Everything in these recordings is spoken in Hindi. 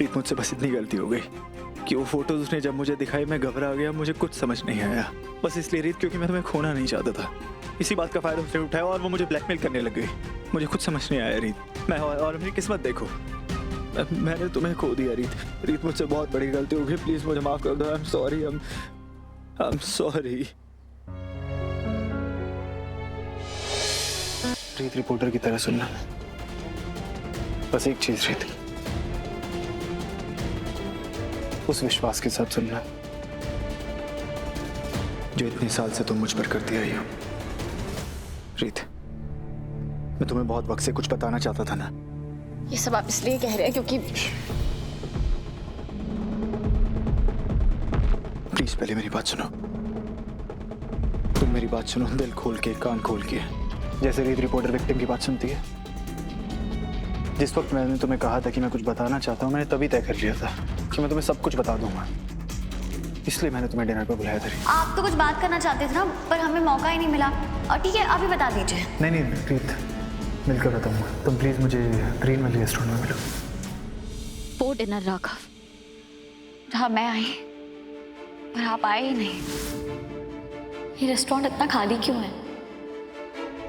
प्रीत, मुझसे बस इतनी गलती हो गई कि वो फोटोज उसने जब मुझे दिखाई मैं घबरा गया, मुझे कुछ समझ नहीं आया। बस इसलिए रीत, क्योंकि मैं तुम्हें खोना नहीं चाहता था। इसी बात का फायदा उसने उठाया और वो मुझे ब्लैकमेल करने लग गई। मुझे कुछ समझ नहीं आया रीत। मैं और मेरी किस्मत देखो, मैंने तुम्हें खो दिया रीत। रीत, मुझसे बहुत बड़ी गलती हो गई, प्लीज मुझे माफ कर दो। I am sorry, I am sorry. रीत, रिपोर्टर की तरह सुनना, बस एक चीज रीत, उस विश्वास के साथ सुनना जो इतने साल से तुम मुझ पर करती आई हो। रीत, मैं तुम्हें बहुत वक्त से कुछ बताना चाहता था ना। ये सब आप इसलिए कह रहे हैं क्योंकि प्लीज पहले मेरी बात सुनो। तुम मेरी बात सुनो, दिल खोल के, कान खोल के, जैसे रीत रिपोर्टर विक्टिम की बात सुनती है। जिस वक्त मैंने तुम्हें कहा था कि मैं कुछ बताना चाहता हूँ, मैंने तभी तय कर लिया था कि मैं तुम्हें सब कुछ बता दूंगा। इसलिए मैंने तुम्हें डिनर पर बुलाया था। आप तो कुछ बात करना चाहते थे ना, पर हमें मौका ही नहीं मिला। और ठीक है, अभी बता दीजिए। नहीं प्रीत, मिलकर बताऊंगा। तुम प्लीज मुझे ग्रीन वाली रेस्टोरेंट में मिलो। वो डिनर राघव, जहाँ मैं आई पर आप आए ही नहीं। ये रेस्टोरेंट इतना खाली क्यों है?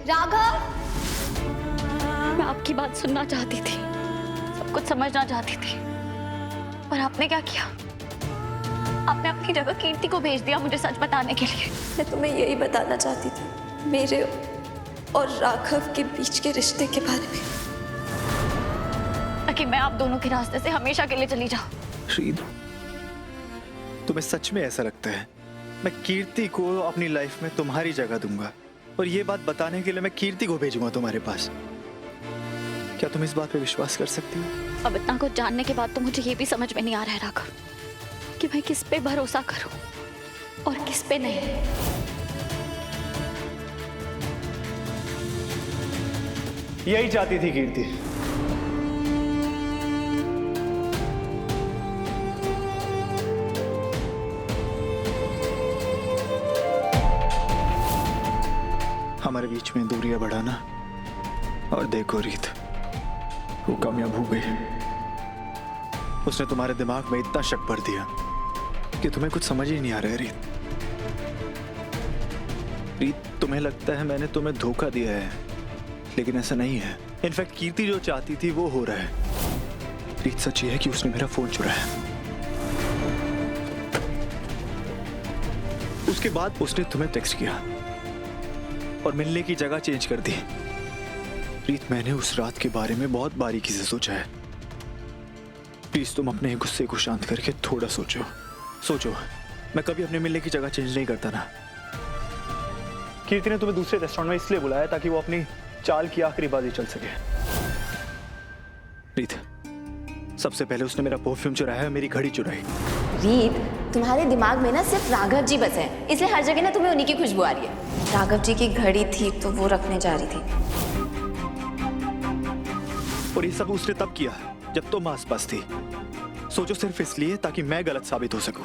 राघव, मैं आपकी बात सुनना चाहती थी, सब कुछ समझना चाहती थी, पर आपने क्या किया? आपने अपनी जगह कीर्ति को भेज दिया मुझे सच बताने के लिए। मैं तुम्हें यही बताना चाहती थी, मेरे और राघव के बीच के रिश्ते के बारे में, ताकि मैं आप दोनों के रास्ते से हमेशा के लिए चली जाऊं। रीत, तुम्हें सच में ऐसा लगता है मैं कीर्ति को अपनी लाइफ में तुम्हारी जगह दूंगा और ये बात बताने के लिए मैं कीर्ति को भेजूंगा तुम्हारे पास? क्या तुम इस बात पे विश्वास कर सकती हो? अब इतना कुछ जानने के बाद तो मुझे ये भी समझ में नहीं आ रहा है राघव कि मैं किस पे भरोसा करूं और किस पे नहीं। यही चाहती थी कीर्ति। हमारे बीच में दूरियां बढ़ाना, और देखो रीत, वो कामयाब हो गई। उसने तुम्हारे दिमाग में इतना शक भर दिया कि तुम्हें कुछ समझ ही नहीं आ रहा है रीत। रीत, तुम्हें लगता है मैंने तुम्हें धोखा दिया है, लेकिन ऐसा नहीं है। इनफैक्ट कीर्ति जो चाहती थी वो हो रहा है। रीत, सच ये है कि उसने मेरा फोन चुराया। उसके बाद उसने तुम्हें टेक्स्ट किया और मिलने की जगह चेंज कर दी। रीत, मैंने उस रात के बारे में बहुत बारीकी से सोचा है। प्लीज तुम अपने गुस्से को शांत करके थोड़ा सोचो। मैं कभी अपने मिलने की जगह चेंज नहीं करता ना। कीर्ति ने तुम्हें दूसरे रेस्टोरेंट में इसलिए बुलाया ताकि वो अपनी चाल की आखिरी बाजी चल सके। रीत, सबसे पहले उसने मेरा परफ्यूम चुराया है, मेरी घड़ी चुराई। रीत, तुम्हारे दिमाग में ना सिर्फ राघव जी बसे हैं, इसलिए हर जगह ना तुम्हें उन्हीं की खुशबू आ रही है। राघव जी की घड़ी थी तो वो रखने जा रही थी। और ये सब उसने तब किया जब तुम आसपास थी। सोचो, सिर्फ इसलिए ताकि मैं गलत साबित हो सकूं।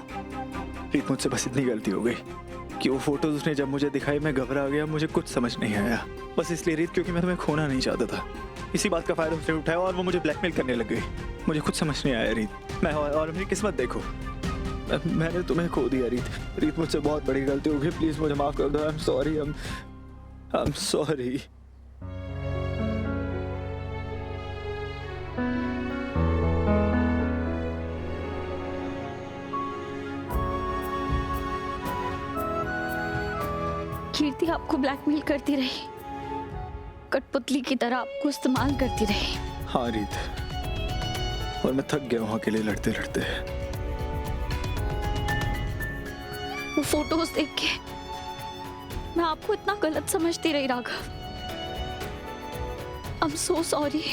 रीत, मुझसे बस इतनी गलती हो गई कि वो फोटोज उसने जब मुझे दिखाई मैं घबरा गया, मुझे कुछ समझ नहीं आया। बस इसलिए रीत, क्योंकि मैं तुम्हें खोना नहीं चाहता था। इसी बात का फायदा उसने उठाया और वो मुझे ब्लैकमेल करने लग गई। मुझे कुछ समझ नहीं आया रीत। मैं और मेरी किस्मत देखो, मैंने तुम्हें खो दिया रीत। रीत, मुझसे बहुत बड़ी गलती हो गई, प्लीज मुझे माफ कर दो। I am sorry, I am sorry. Kirti आपको ब्लैकमेल करती रही, कठपुतली की तरह आपको इस्तेमाल करती रही। हाँ रीत, और मैं थक गया हूँ अकेले लड़ते लड़ते। वो फोटोज देख के मैं आपको इतना गलत समझती रही Raghav. I am so sorry.